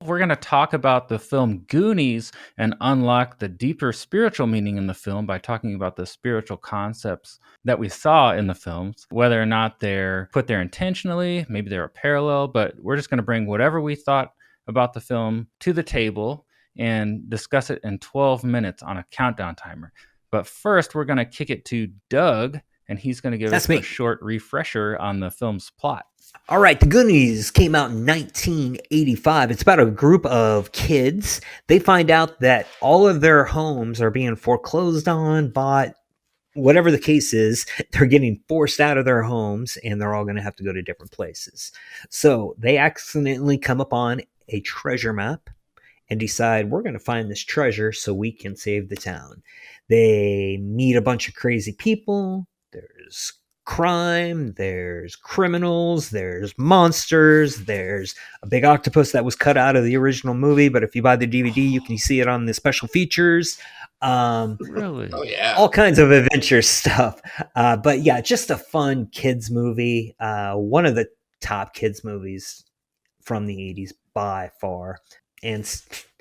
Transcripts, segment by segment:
We're going to talk about the film Goonies and unlock the deeper spiritual meaning in the film by talking about the spiritual concepts that we saw in the films, whether or not they're put there intentionally, maybe they're a parallel, but we're just going to bring whatever we thought about the film to the table and discuss it in 12 minutes on a countdown timer. But first, we're going to kick it to Doug, and he's going to give us a short refresher on the film's plot. All right, The Goonies came out in 1985. It's about a group of kids. They find out that all of their homes are being foreclosed on, bought, whatever the case is. They're getting forced out of their homes, and they're all going to have to go to different places. So they accidentally come upon a treasure map and decide, we're going to find this treasure so we can save the town. They meet a bunch of crazy people. There's crime, there's criminals, there's monsters, there's a big octopus that was cut out of the original movie, but if you buy the DVD, you can see it on the special features. Really? Oh, yeah. All kinds of adventure stuff. But yeah, just a fun kids movie. One of the top kids movies from the 80s by far, and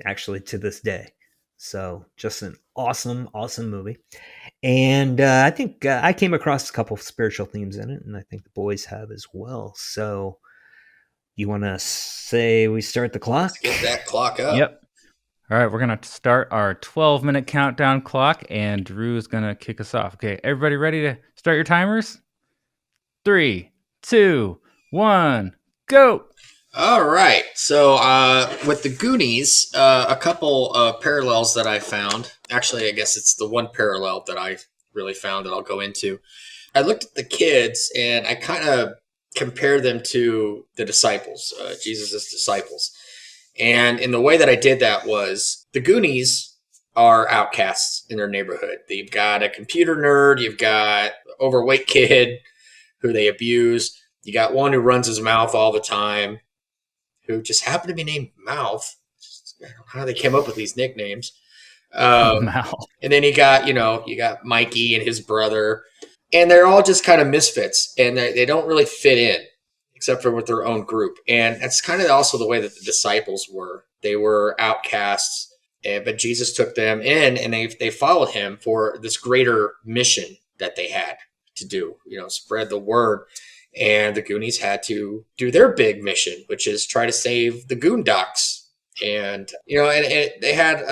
actually to this day. So just an awesome movie. And I think I came across a couple of spiritual themes in it, and I think the boys have as well. So you want to say we start the clock? Let's get that clock up. Yep. All right, we're going to start our 12-minute countdown clock, and Drew is going to kick us off. Okay, everybody ready to start your timers? 3, 2, 1, go! All right. So with the Goonies, a couple of parallels that I found. Actually, I guess it's the one parallel that I really found that I'll go into. I looked at the kids, and I kind of compared them to the disciples, Jesus' disciples. And in the way that I did that was the Goonies are outcasts in their neighborhood. You've got a computer nerd. You've got an overweight kid who they abuse. You got one who runs his mouth all the time, who just happened to be named Mouth. I don't know how they came up with these nicknames. And then you got Mikey and his brother, and they're all just kind of misfits, and they don't really fit in, except for with their own group. And that's kind of also the way that the disciples were. They were outcasts, but Jesus took them in, and they followed him for this greater mission that they had to do, spread the word. And the Goonies had to do their big mission, which is try to save the Goondocks. And, they had,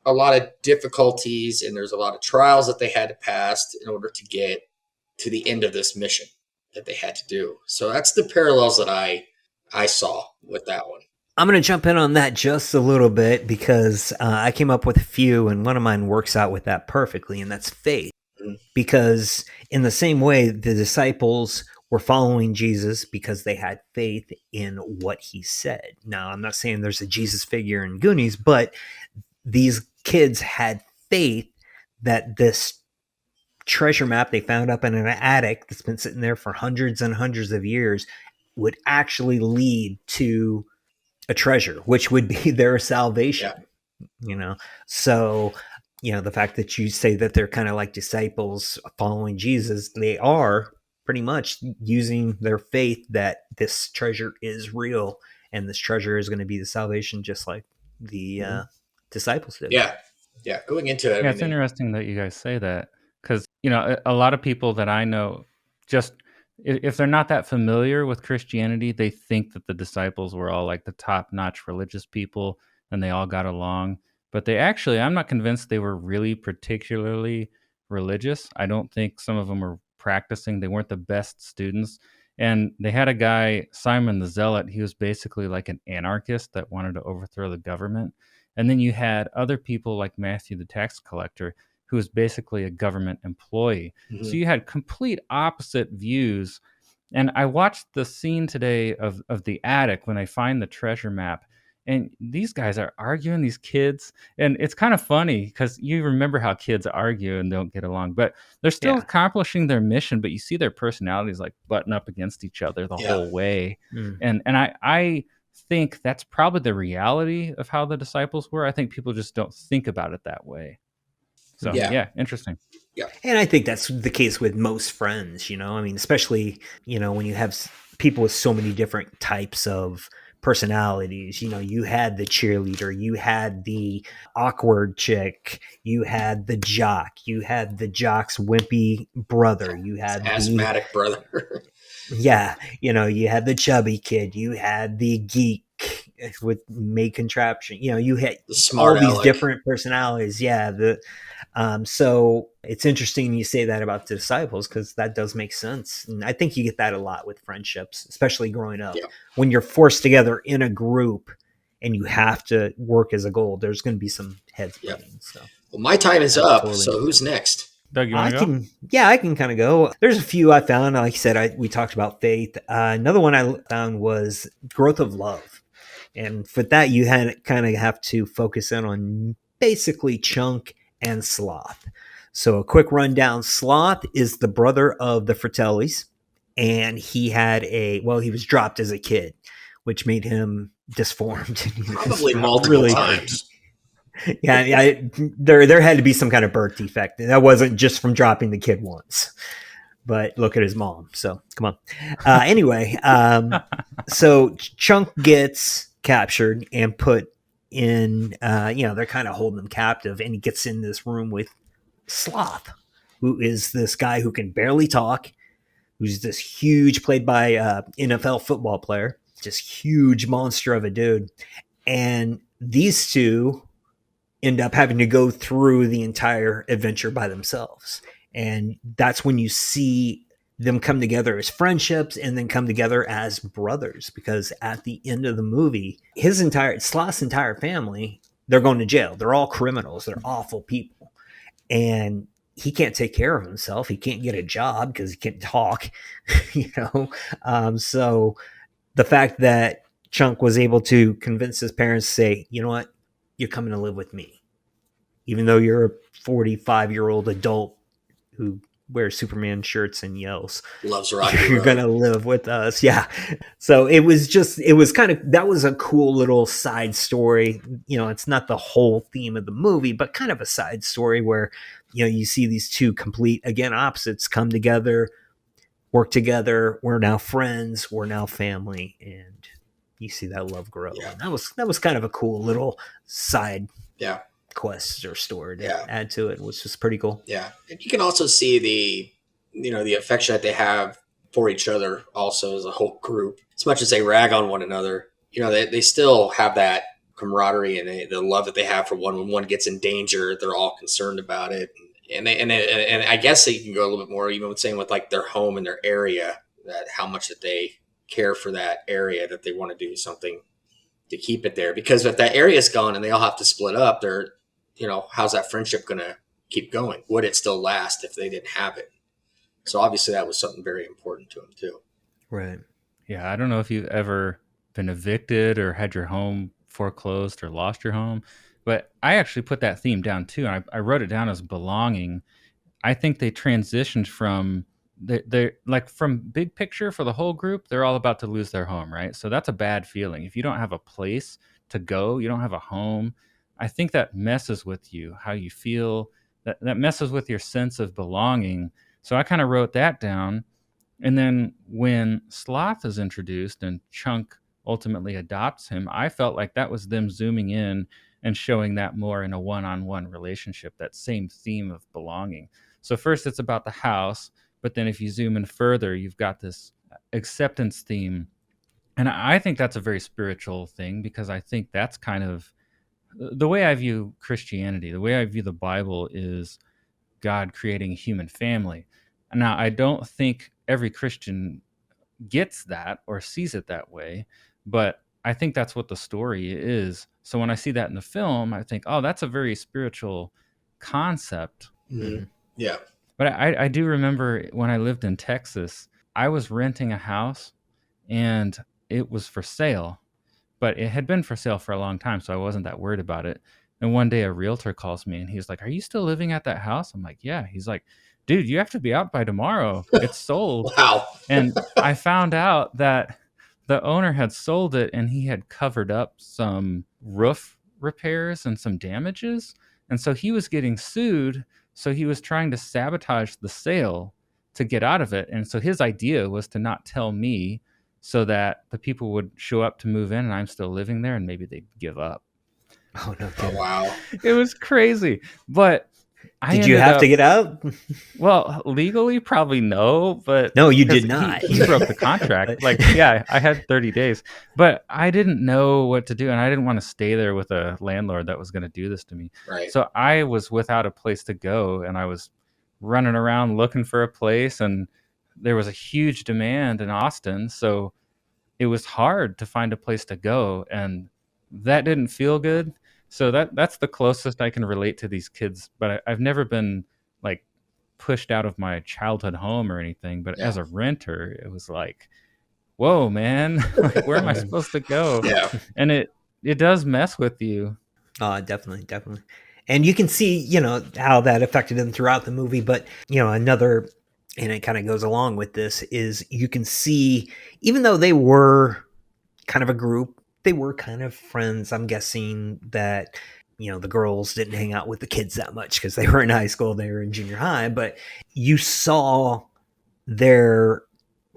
a lot of difficulties, and there's a lot of trials that they had to pass in order to get to the end of this mission that they had to do. So that's the parallels that I saw with that one. I'm going to jump in on that just a little bit because I came up with a few, and one of mine works out with that perfectly, and that's faith. Mm-hmm. Because in the same way, the disciples were following Jesus because they had faith in what he said. Now, I'm not saying there's a Jesus figure in Goonies, but these kids had faith that this treasure map they found up in an attic that's been sitting there for hundreds and hundreds of years would actually lead to a treasure, which would be their salvation. Yeah. So, the fact that you say that they're kind of like disciples following Jesus, they are pretty much using their faith that this treasure is real, and this treasure is going to be the salvation, just like the disciples did. Yeah. Going into it. Yeah, it's interesting that you guys say that, because, a lot of people that I know, just if they're not that familiar with Christianity, they think that the disciples were all like the top-notch religious people and they all got along. But I'm not convinced they were really particularly religious. I don't think some of them were practicing. They weren't the best students. And they had a guy, Simon the Zealot. He was basically like an anarchist that wanted to overthrow the government. And then you had other people like Matthew the tax collector, who was basically a government employee. Mm-hmm. So you had complete opposite views. And I watched the scene today of the attic when they find the treasure map. And these guys are arguing, these kids. And it's kind of funny because you remember how kids argue and don't get along. But they're still accomplishing their mission. But you see their personalities like button up against each other the whole way. Mm. And I think that's probably the reality of how the disciples were. I think people just don't think about it that way. So, interesting. Yeah. And I think that's the case with most friends, especially, when you have people with so many different types of personalities. You had the cheerleader, you had the awkward chick, you had the jock, you had the jock's wimpy brother, you had the Asthmatic brother. yeah, you had the chubby kid, you had the geek with made contraption. You had The all smart these aleck. different personalities. Yeah, so it's interesting you say that about the disciples, because that does make sense, and I think you get that a lot with friendships, especially growing up Yeah. when you're forced together in a group and you have to work as a goal. There's going to be some heads Yeah. butting. So Well, my time is that up. totally So makes who's sense. next? Doug, you want I to go? can, yeah, I can kind of go. There's a few I found. Like I said, we talked about faith. Another one I found was growth of love, and for that you had kind of have to focus in on basically Chunk and Sloth. So a quick rundown: Sloth is the brother of the Fratellis, and he was dropped as a kid, which made him disformed. He was Probably multiple really times. yeah, there had to be some kind of birth defect. That wasn't just from dropping the kid once. But look at his mom. So come on. Anyway, so Chunk gets captured and put in. They're kind of holding him captive, and he gets in this room with Sloth, who is this guy who can barely talk, who's this huge, played by NFL football player, just huge monster of a dude, and these two end up having to go through the entire adventure by themselves. And that's when you see them come together as friendships and then come together as brothers, because at the end of the movie, Sloth's entire family, they're going to jail. They're all criminals. They're awful people. And he can't take care of himself. He can't get a job because he can't talk, you know? So the fact that Chunk was able to convince his parents to say, you know what, you're coming to live with me, even though you're a 45-year-old adult who wears Superman shirts and yells, Loves Rocky you're Road. gonna live with us. Yeah. So it was kind of, that was a cool little side story. It's not the whole theme of the movie, but kind of a side story where you see these two complete, again, opposites come together, work together. We're now friends, we're now family, and you see that love grow. Yeah. And that was kind of a cool little side Yeah. quest or story to Yeah. add to it, which was pretty cool. Yeah. And you can also see the affection that they have for each other also as a whole group. As much as they rag on one another, they still have that camaraderie and the love that they have for one. When one gets in danger, they're all concerned about it. And I guess you can go a little bit more, even with saying with like their home and their area, that how much that they care for that area, that they want to do something to keep it there. Because if that area is gone and they all have to split up, how's that friendship going to keep going? Would it still last if they didn't have it? So obviously that was something very important to him too. Right. Yeah, I don't know if you've ever been evicted or had your home foreclosed or lost your home, but I actually put that theme down too. And I wrote it down as belonging. I think they transitioned from they're like from big picture for the whole group, they're all about to lose their home, right? So that's a bad feeling. If you don't have a place to go, you don't have a home, I think that messes with you, how you feel, that messes with your sense of belonging. So I kind of wrote that down. And then when Sloth is introduced and Chunk ultimately adopts him, I felt like that was them zooming in and showing that more in a one-on-one relationship, that same theme of belonging. So first it's about the house, but then if you zoom in further, you've got this acceptance theme. And I think that's a very spiritual thing, because I think that's kind of the way I view Christianity, the way I view the Bible is God creating a human family. Now, I don't think every Christian gets that or sees it that way, but I think that's what the story is. So when I see that in the film, I think, oh, that's a very spiritual concept. Mm-hmm. Mm-hmm. Yeah. But I do remember when I lived in Texas, I was renting a house and it was for sale, but it had been for sale for a long time, so I wasn't that worried about it. And one day a realtor calls me and he's like, "Are you still living at that house?" I'm like, "Yeah." He's like, "Dude, you have to be out by tomorrow. It's sold." Wow. And I found out that the owner had sold it and he had covered up some roof repairs and some damages. And so he was getting sued. So he was trying to sabotage the sale to get out of it. And so his idea was to not tell me so that the people would show up to move in and I'm still living there and maybe they'd give up. Oh, no Oh, kidding. wow. It was crazy. But I Did you ended have to up, get out? well, legally probably no, but No, you because did not. he broke the contract. But- Like, yeah, I had 30 days, but I didn't know what to do and I didn't want to stay there with a landlord that was going to do this to me. Right. So I was without a place to go and I was running around looking for a place, and there was a huge demand in Austin, so it was hard to find a place to go, and that didn't feel good. So that's the closest I can relate to these kids, but I've never been like pushed out of my childhood home or anything. But Yeah. as a renter, it was like, whoa, man, like where am I supposed to go? Yeah. And it does mess with you. Definitely, definitely. And you can see, how that affected him throughout the movie. But, another, and it kind of goes along with this, is you can see, even though they were kind of a group, they were kind of friends. I'm guessing that, the girls didn't hang out with the kids that much because they were in high school, they were in junior high. But you saw their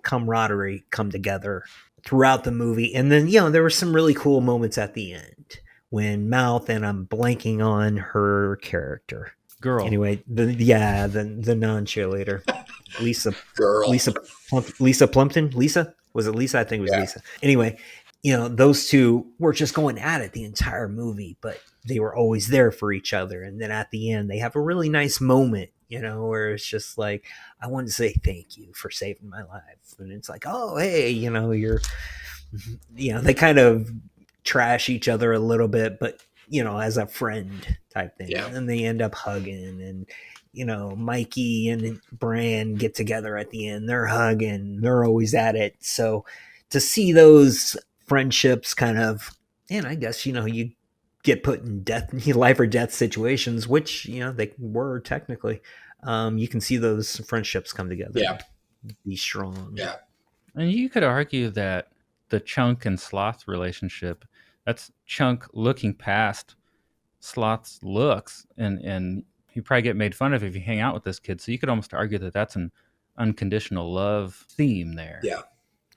camaraderie come together throughout the movie. And then, there were some really cool moments at the end when Mouth, and I'm blanking on her character. Girl. Anyway, the non-cheerleader. Lisa Girl. Lisa Plumpton? Lisa? Was it Lisa? I think it was Lisa. Anyway, those two were just going at it the entire movie, but they were always there for each other. And then at the end, they have a really nice moment, where it's just like, I want to say thank you for saving my life. And it's like, oh, hey, they kind of trash each other a little bit, but, as a friend type thing. Yeah. And then they end up hugging, and, Mikey and Bran get together at the end. They're hugging. They're always at it. So to see those friendships kind of, and I guess, you get put in life or death situations, which, they were technically, you can see those friendships come together. Yeah. Be strong. Yeah. And you could argue that the Chunk and Sloth relationship, that's Chunk looking past Sloth's looks, and you probably get made fun of if you hang out with this kid. So you could almost argue that that's an unconditional love theme there. Yeah.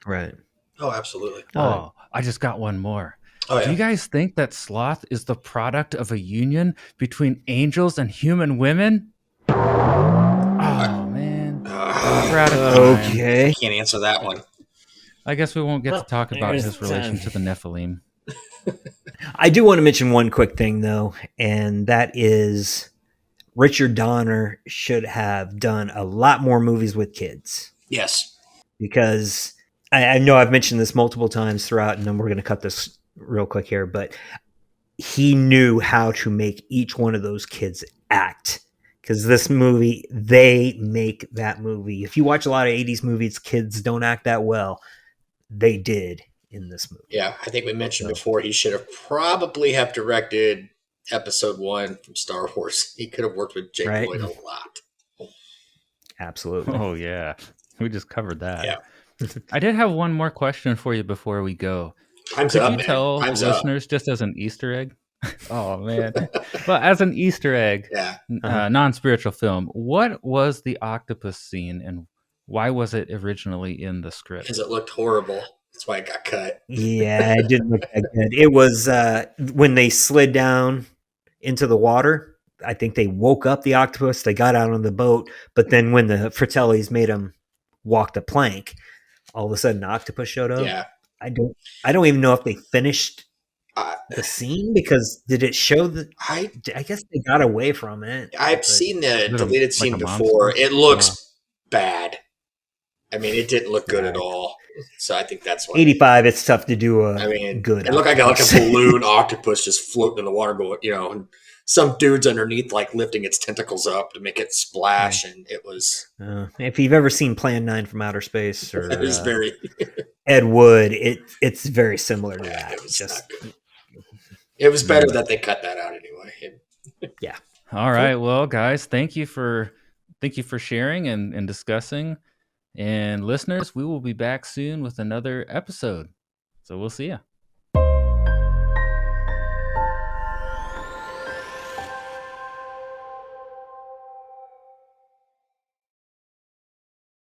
Right. Oh, absolutely. Oh, I just got one more. Oh, yeah. Do you guys think that Sloth is the product of a union between angels and human women? Oh, man. We're out of time. Okay. Can't answer that one. I guess we won't get to talk about there's his relation to the Nephilim. I do want to mention one quick thing, though, and that is Richard Donner should have done a lot more movies with kids. Yes. Because I know I've mentioned this multiple times throughout, and then we're going to cut this real quick here, but he knew how to make each one of those kids act. Because this movie, they make that movie. If you watch a lot of 80s movies, kids don't act that well. They did in this movie. Yeah, I think we mentioned before he should have probably have directed Episode 1 from Star Wars. He could have worked with Jake Lloyd a lot. Absolutely. Oh, yeah. We just covered that. Yeah. I did have one more question for you before we go. Could you tell listeners just as an Easter egg? Oh, man. Well, as an Easter egg, non-spiritual film, what was the octopus scene and why was it originally in the script? Because it looked horrible. That's why it got cut. Yeah, it didn't look that good. It was when they slid down into the water, I think they woke up the octopus. They got out on the boat, but then when the Fratellis made them walk the plank, all of a sudden, the octopus showed up. Yeah, I don't even know if they finished the scene, because did it show that? I guess they got away from it. I've seen the deleted scene before. It looks bad. I mean, it didn't look good at all. So I think that's why. 85. It's tough to do good. It looked like a balloon octopus just floating in the water, going, and some dude's underneath, like lifting its tentacles up to make it splash, and it was. If you've ever seen Plan 9 from Outer Space, or it was very Ed Wood, it's very similar to that. It was just. It was better that they cut that out anyway. Yeah. All right. Well, guys, thank you for sharing and discussing. And listeners, we will be back soon with another episode. So we'll see you.